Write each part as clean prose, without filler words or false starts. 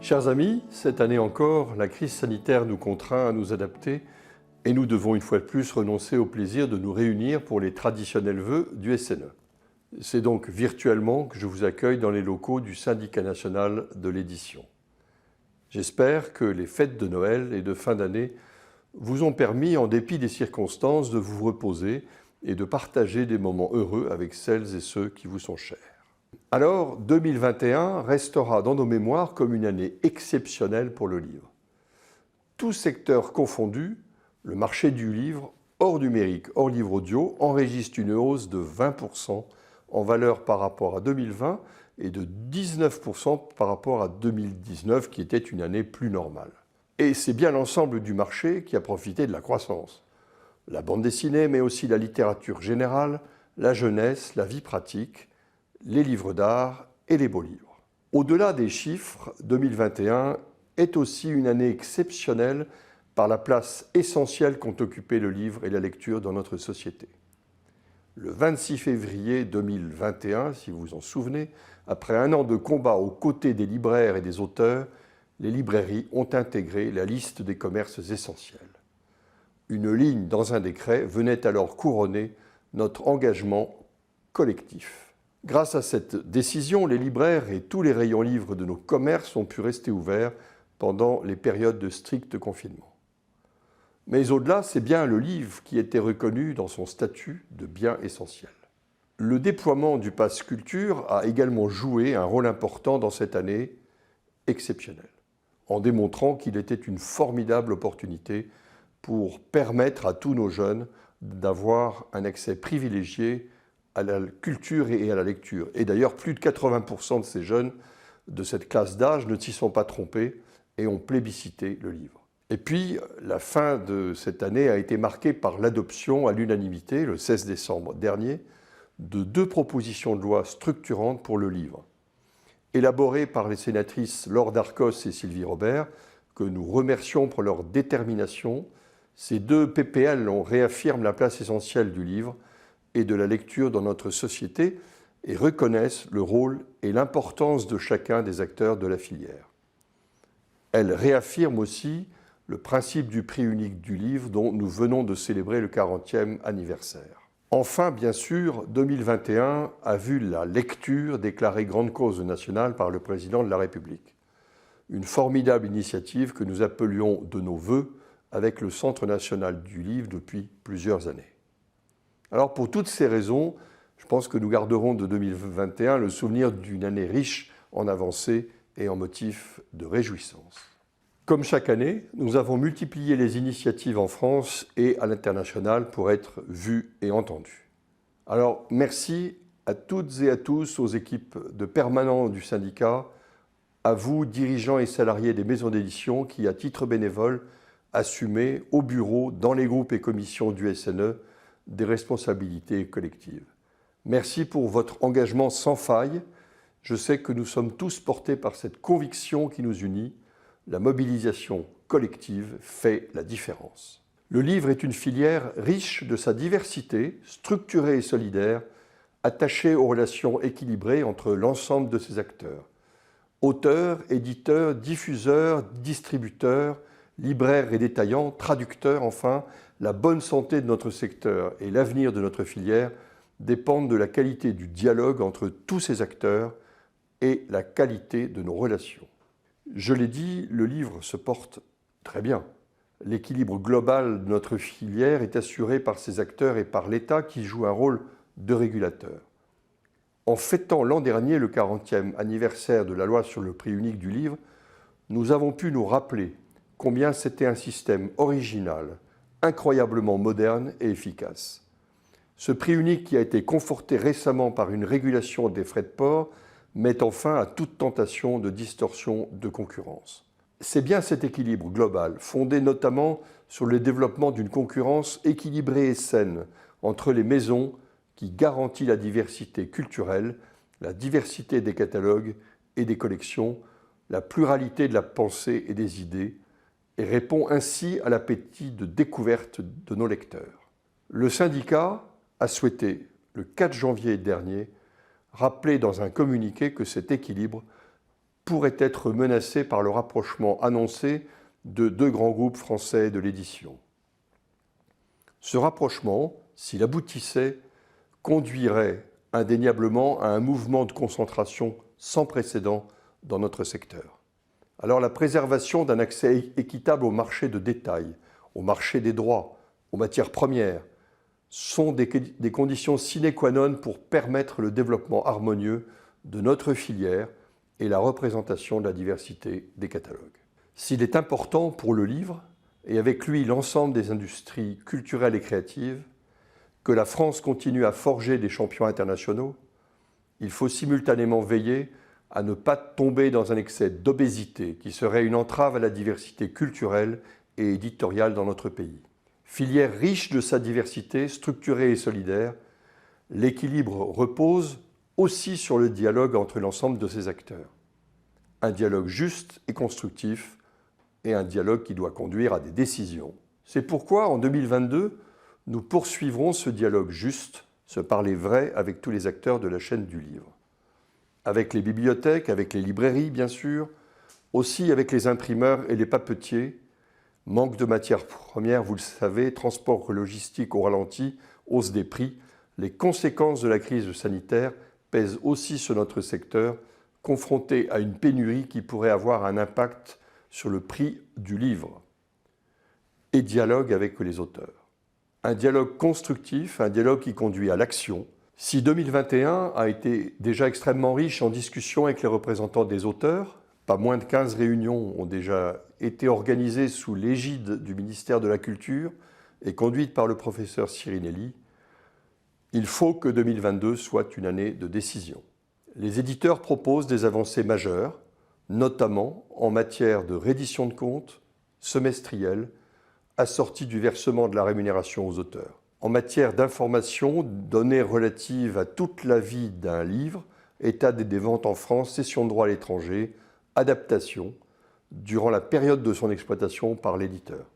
Chers amis, cette année encore, la crise sanitaire nous contraint à nous adapter et nous devons une fois de plus renoncer au plaisir de nous réunir pour les traditionnels vœux du SNE. C'est donc virtuellement que je vous accueille dans les locaux du Syndicat national de l'édition. J'espère que les fêtes de Noël et de fin d'année vous ont permis, en dépit des circonstances, de vous reposer et de partager des moments heureux avec celles et ceux qui vous sont chers. Alors, 2021 restera dans nos mémoires comme une année exceptionnelle pour le livre. Tous secteurs confondus, le marché du livre, hors numérique, hors livre audio, enregistre une hausse de 20% en valeur par rapport à 2020 et de 19% par rapport à 2019, qui était une année plus normale. Et c'est bien l'ensemble du marché qui a profité de la croissance. La bande dessinée, mais aussi la littérature générale, la jeunesse, la vie pratique, les livres d'art et les beaux livres. Au-delà des chiffres, 2021 est aussi une année exceptionnelle par la place essentielle qu'ont occupé le livre et la lecture dans notre société. Le 26 février 2021, si vous vous en souvenez, après un an de combat aux côtés des libraires et des auteurs, les librairies ont intégré la liste des commerces essentiels. Une ligne dans un décret venait alors couronner notre engagement collectif. Grâce à cette décision, les libraires et tous les rayons livres de nos commerces ont pu rester ouverts pendant les périodes de strict confinement. Mais au-delà, c'est bien le livre qui était reconnu dans son statut de bien essentiel. Le déploiement du Pass Culture a également joué un rôle important dans cette année exceptionnelle, en démontrant qu'il était une formidable opportunité pour permettre à tous nos jeunes d'avoir un accès privilégié à la culture et à la lecture. Et d'ailleurs, plus de 80% de ces jeunes de cette classe d'âge ne s'y sont pas trompés et ont plébiscité le livre. Et puis, la fin de cette année a été marquée par l'adoption à l'unanimité, le 16 décembre dernier, de 2 propositions de loi structurantes pour le livre. Élaborées par les sénatrices Laure Darcos et Sylvie Robert, que nous remercions pour leur détermination, ces 2 PPL réaffirment la place essentielle du livre et de la lecture dans notre société et reconnaissent le rôle et l'importance de chacun des acteurs de la filière. Elles réaffirment aussi le principe du prix unique du livre dont nous venons de célébrer le 40e anniversaire. Enfin, bien sûr, 2021 a vu la lecture déclarée grande cause nationale par le président de la République. Une formidable initiative que nous appelions de nos vœux avec le Centre national du livre depuis plusieurs années. Alors pour toutes ces raisons, je pense que nous garderons de 2021 le souvenir d'une année riche en avancées et en motifs de réjouissance. Comme chaque année, nous avons multiplié les initiatives en France et à l'international pour être vues et entendues. Alors merci à toutes et à tous, aux équipes de permanents du syndicat, à vous, dirigeants et salariés des maisons d'édition qui, à titre bénévole, assumez au bureau, dans les groupes et commissions du SNE, des responsabilités collectives. Merci pour votre engagement sans faille. Je sais que nous sommes tous portés par cette conviction qui nous unit. La mobilisation collective fait la différence. Le livre est une filière riche de sa diversité, structurée et solidaire, attachée aux relations équilibrées entre l'ensemble de ses acteurs. Auteurs, éditeurs, diffuseurs, distributeurs, libraires et détaillants, traducteurs enfin, la bonne santé de notre secteur et l'avenir de notre filière dépendent de la qualité du dialogue entre tous ces acteurs et la qualité de nos relations. Je l'ai dit, le livre se porte très bien. L'équilibre global de notre filière est assuré par ces acteurs et par l'État qui joue un rôle de régulateur. En fêtant l'an dernier le 40e anniversaire de la loi sur le prix unique du livre, nous avons pu nous rappeler combien c'était un système original, incroyablement moderne et efficace. Ce prix unique qui a été conforté récemment par une régulation des frais de port met fin à toute tentation de distorsion de concurrence. C'est bien cet équilibre global, fondé notamment sur le développement d'une concurrence équilibrée et saine entre les maisons, qui garantit la diversité culturelle, la diversité des catalogues et des collections, la pluralité de la pensée et des idées, et répond ainsi à l'appétit de découverte de nos lecteurs. Le syndicat a souhaité, le 4 janvier dernier, rappeler dans un communiqué que cet équilibre pourrait être menacé par le rapprochement annoncé de deux grands groupes français de l'édition. Ce rapprochement, s'il aboutissait, conduirait indéniablement à un mouvement de concentration sans précédent dans notre secteur. Alors la préservation d'un accès équitable au marché de détail, au marché des droits, aux matières premières, sont des conditions sine qua non pour permettre le développement harmonieux de notre filière et la représentation de la diversité des catalogues. S'il est important pour le livre, et avec lui l'ensemble des industries culturelles et créatives, que la France continue à forger des champions internationaux, il faut simultanément veiller à ne pas tomber dans un excès d'obésité qui serait une entrave à la diversité culturelle et éditoriale dans notre pays. Filière riche de sa diversité, structurée et solidaire, l'équilibre repose aussi sur le dialogue entre l'ensemble de ses acteurs. Un dialogue juste et constructif, et un dialogue qui doit conduire à des décisions. C'est pourquoi, en 2022, nous poursuivrons ce dialogue juste, ce parler vrai avec tous les acteurs de la chaîne du livre. Avec les bibliothèques, avec les librairies, bien sûr, aussi avec les imprimeurs et les papetiers. Manque de matières premières, vous le savez, transport logistique au ralenti, hausse des prix. Les conséquences de la crise sanitaire pèsent aussi sur notre secteur, confronté à une pénurie qui pourrait avoir un impact sur le prix du livre. Et dialogue avec les auteurs. Un dialogue constructif, un dialogue qui conduit à l'action. Si 2021 a été déjà extrêmement riche en discussions avec les représentants des auteurs, pas moins de 15 réunions ont déjà été organisées sous l'égide du ministère de la Culture et conduites par le professeur Cirinelli, il faut que 2022 soit une année de décision. Les éditeurs proposent des avancées majeures, notamment en matière de reddition de comptes semestrielle, assortie du versement de la rémunération aux auteurs. En matière d'information, données relatives à toute la vie d'un livre, état des ventes en France, cession de droit à l'étranger, adaptation, durant la période de son exploitation par l'éditeur.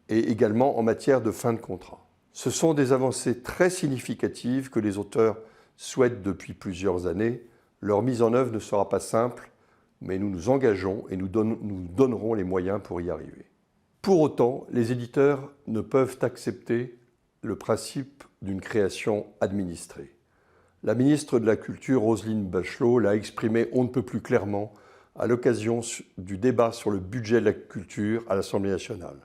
Et également en matière de fin de contrat. Ce sont des avancées très significatives que les auteurs souhaitent depuis plusieurs années. Leur mise en œuvre ne sera pas simple, mais nous nous engageons et nous donnerons les moyens pour y arriver. Pour autant, les éditeurs ne peuvent accepter le principe d'une création administrée. La ministre de la Culture, Roselyne Bachelot, l'a exprimé on ne peut plus clairement à l'occasion du débat sur le budget de la culture à l'Assemblée nationale.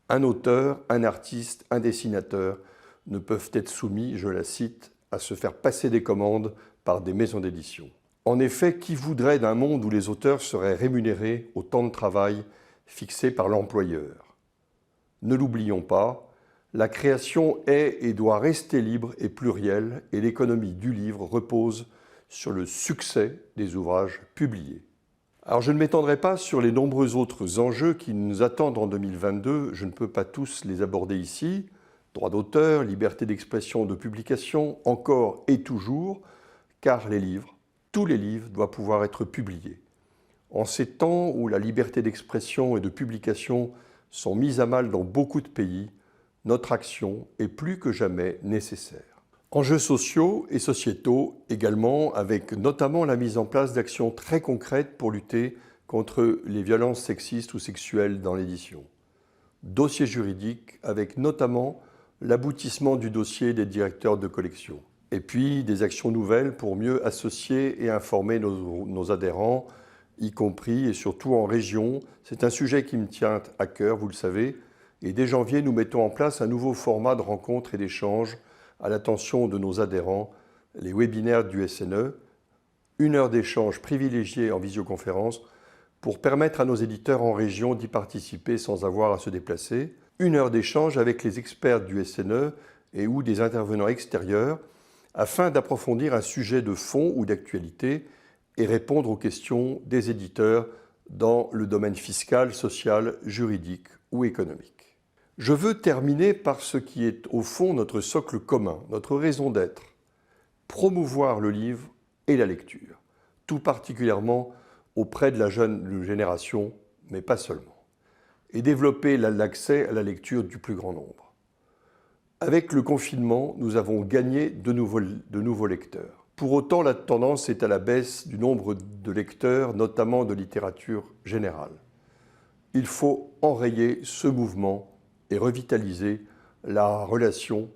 Un auteur, un artiste, un dessinateur ne peuvent être soumis, je la cite, à se faire passer des commandes par des maisons d'édition. En effet, qui voudrait d'un monde où les auteurs seraient rémunérés au temps de travail fixé par l'employeur? Ne l'oublions pas, la création est et doit rester libre et plurielle et l'économie du livre repose sur le succès des ouvrages publiés. Alors je ne m'étendrai pas sur les nombreux autres enjeux qui nous attendent en 2022, je ne peux pas tous les aborder ici. Droit d'auteur, liberté d'expression, de publication, encore et toujours, car les livres, tous les livres doivent pouvoir être publiés. En ces temps où la liberté d'expression et de publication sont mises à mal dans beaucoup de pays, notre action est plus que jamais nécessaire. Enjeux sociaux et sociétaux également, avec notamment la mise en place d'actions très concrètes pour lutter contre les violences sexistes ou sexuelles dans l'édition. Dossier juridique avec notamment l'aboutissement du dossier des directeurs de collection. Et puis des actions nouvelles pour mieux associer et informer nos adhérents, y compris et surtout en région. C'est un sujet qui me tient à cœur, vous le savez. Et dès janvier, nous mettons en place un nouveau format de rencontres et d'échanges à l'attention de nos adhérents, les webinaires du SNE, 1 heure d'échange privilégiée en visioconférence pour permettre à nos éditeurs en région d'y participer sans avoir à se déplacer, 1 heure d'échange avec les experts du SNE et ou des intervenants extérieurs afin d'approfondir un sujet de fond ou d'actualité et répondre aux questions des éditeurs dans le domaine fiscal, social, juridique ou économique. Je veux terminer par ce qui est au fond notre socle commun, notre raison d'être, promouvoir le livre et la lecture, tout particulièrement auprès de la jeune génération, mais pas seulement, et développer l'accès à la lecture du plus grand nombre. Avec le confinement, nous avons gagné de nouveaux lecteurs. Pour autant, la tendance est à la baisse du nombre de lecteurs, notamment de littérature générale. Il faut enrayer ce mouvement et revitaliser la relation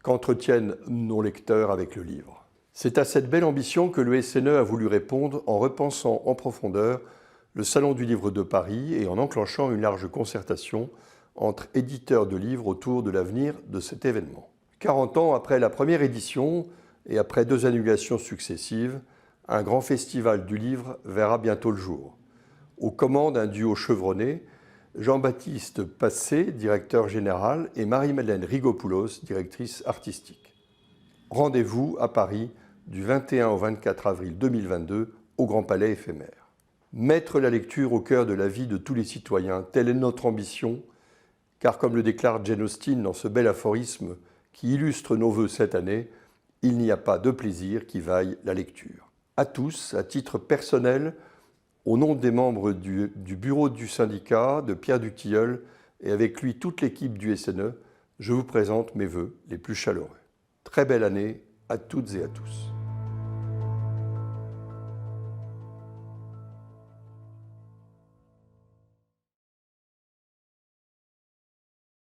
qu'entretiennent nos lecteurs avec le livre. C'est à cette belle ambition que le SNE a voulu répondre en repensant en profondeur le Salon du Livre de Paris et en enclenchant une large concertation entre éditeurs de livres autour de l'avenir de cet événement. 40 ans après la première édition et après 2 annulations successives, un grand festival du livre verra bientôt le jour. Aux commandes d'un duo chevronné, Jean-Baptiste Passé, directeur général, et Marie-Madeleine Rigopoulos, directrice artistique. Rendez-vous à Paris du 21 au 24 avril 2022 au Grand Palais éphémère. Mettre la lecture au cœur de la vie de tous les citoyens, telle est notre ambition, car comme le déclare Jane Austen dans ce bel aphorisme qui illustre nos vœux cette année, il n'y a pas de plaisir qui vaille la lecture. À tous, à titre personnel, au nom des membres du bureau du syndicat, de Pierre Dutilleul et avec lui toute l'équipe du SNE, je vous présente mes vœux les plus chaleureux. Très belle année à toutes et à tous.